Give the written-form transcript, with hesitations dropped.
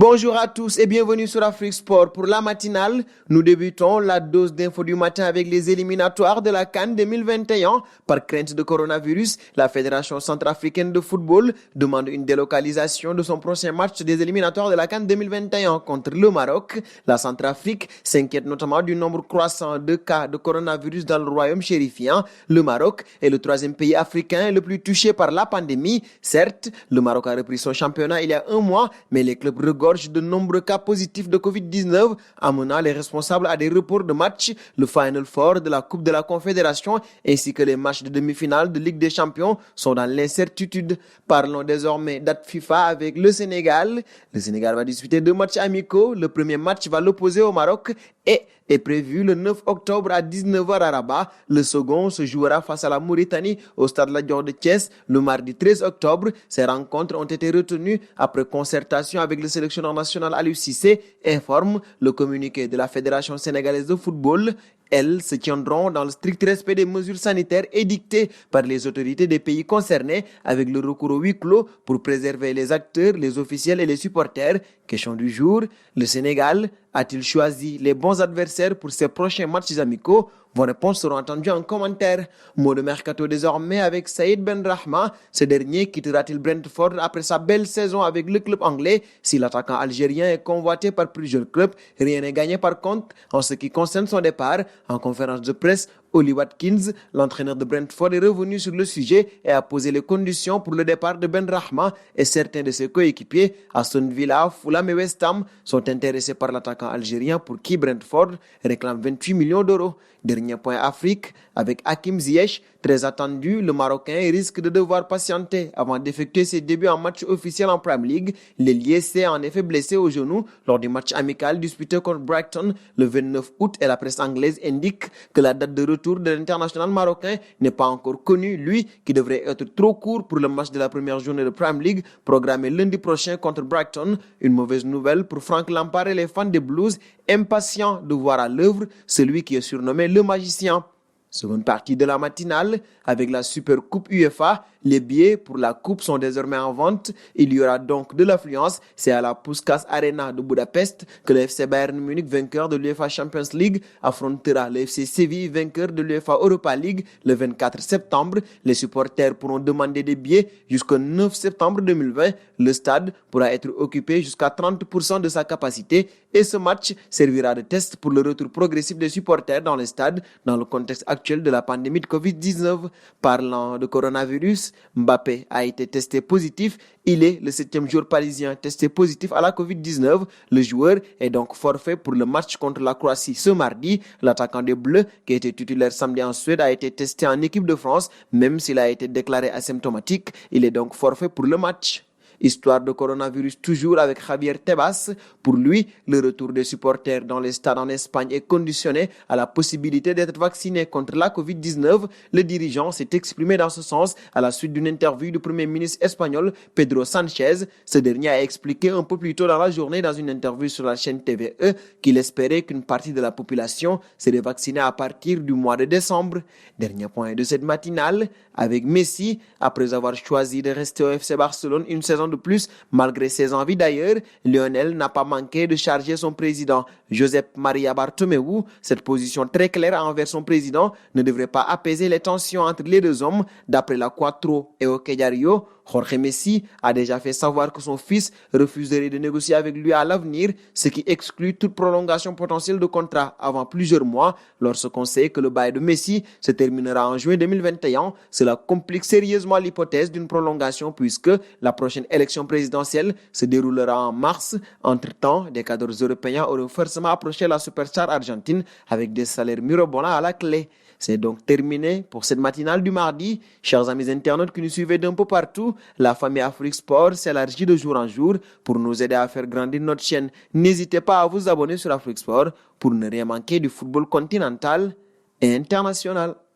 Bonjour à tous et bienvenue sur Afrique Sport. Pour la matinale, nous débutons la dose d'info du matin avec les éliminatoires de la CAN 2021. Par crainte de coronavirus, la Fédération centrafricaine de football demande une délocalisation de son prochain match des éliminatoires de la CAN 2021 contre le Maroc. La Centrafrique s'inquiète notamment du nombre croissant de cas de coronavirus dans le royaume chérifien. Le Maroc est le troisième pays africain le plus touché par la pandémie. Certes, le Maroc a repris son championnat il y a un mois, mais les clubs regorgent de nombreux cas positifs de Covid-19, amenant les responsables à des reports de matchs, le Final Four de la Coupe de la Confédération ainsi que les matchs de demi-finale de Ligue des Champions sont dans l'incertitude. Parlons désormais date FIFA avec le Sénégal. Le Sénégal va disputer 2 matchs amicaux. Le premier match va l'opposer au Maroc et est prévu le 9 octobre à 19h à Rabat. Le second se jouera face à la Mauritanie au stade Lat Dior de Thiès le mardi 13 octobre. Ces rencontres ont été retenues après concertation avec le sélectionneur national Aliou Cissé, informe le communiqué de la Fédération sénégalaise de football. Elles se tiendront dans le strict respect des mesures sanitaires édictées par les autorités des pays concernés avec le recours au huis clos pour préserver les acteurs, les officiels et les supporters. Question du jour, le Sénégal a-t-il choisi les bons adversaires pour ses prochains matchs amicaux? Vos réponses seront entendues en commentaire. Mot de mercato désormais avec Saïd Benrahma. Ce dernier quittera-t-il Brentford après sa belle saison avec le club anglais? Si l'attaquant algérien est convoité par plusieurs clubs, rien n'est gagné par contre en ce qui concerne son départ. En conférence de presse, Oli Watkins, l'entraîneur de Brentford, est revenu sur le sujet et a posé les conditions pour le départ de Benrahma et certains de ses coéquipiers, Aston Villa, Fulham et West Ham, sont intéressés par l'attaquant algérien pour qui Brentford réclame 28 millions d'euros. Dernier point Afrique, avec Hakim Ziyech, très attendu, le Marocain risque de devoir patienter avant d'effectuer ses débuts en match officiel en Premier League. L'ailier s'est en effet blessé au genou lors du match amical disputé contre Brighton le 29 août et la presse anglaise indique que la date de retour de l'international marocain n'est pas encore connue, lui qui devrait être trop court pour le match de la première journée de Premier League programmé lundi prochain contre Brighton. Une mauvaise nouvelle pour Frank Lampard et les fans des Blues, impatients de voir à l'œuvre celui qui est surnommé le magicien. Seconde partie de la matinale, avec la Super Coupe UEFA, les billets pour la Coupe sont désormais en vente. Il y aura donc de l'affluence. C'est à la Puskás Arena de Budapest que le FC Bayern Munich, vainqueur de l'UEFA Champions League, affrontera le FC Séville, vainqueur de l'UEFA Europa League, le 24 septembre. Les supporters pourront demander des billets jusqu'au 9 septembre 2020. Le stade pourra être occupé jusqu'à 30% de sa capacité et ce match servira de test pour le retour progressif des supporters dans le stade dans le contexte actuel de la pandémie de Covid-19. Parlant de coronavirus, Mbappé a été testé positif. Il est le 7e joueur parisien testé positif à la Covid-19. Le joueur est donc forfait pour le match contre la Croatie ce mardi. L'attaquant des Bleus, qui était titulaire samedi en Suède, a été testé en équipe de France. Même s'il a été déclaré asymptomatique, il est donc forfait pour le match. Histoire de coronavirus toujours avec Javier Tebas. Pour lui, le retour des supporters dans les stades en Espagne est conditionné à la possibilité d'être vacciné contre la Covid-19. Le dirigeant s'est exprimé dans ce sens à la suite d'une interview du Premier ministre espagnol Pedro Sánchez. Ce dernier a expliqué un peu plus tôt dans la journée dans une interview sur la chaîne TVE qu'il espérait qu'une partie de la population serait vaccinée à partir du mois de décembre. Dernier point de cette matinale, avec Messi, après avoir choisi de rester au FC Barcelone une saison de plus, malgré ses envies d'ailleurs, Lionel n'a pas manqué de charger son président, Josep Maria Bartomeu. Cette position très claire envers son président ne devrait pas apaiser les tensions entre les deux hommes. D'après la Quattro et Hockey Diario, Jorge Messi a déjà fait savoir que son fils refuserait de négocier avec lui à l'avenir, ce qui exclut toute prolongation potentielle de contrat avant plusieurs mois. Lorsqu'on sait que le bail de Messi se terminera en juin 2021, cela complique sérieusement l'hypothèse d'une prolongation puisque la prochaine élection présidentielle se déroulera en mars. Entre-temps, des cadres européens auront forcément approché la superstar argentine avec des salaires mirobolants à la clé. C'est donc terminé pour cette matinale du mardi. Chers amis internautes qui nous suivez d'un peu partout, la famille Afrique Sport s'élargit de jour en jour pour nous aider à faire grandir notre chaîne. N'hésitez pas à vous abonner sur Afrique Sport pour ne rien manquer du football continental et international.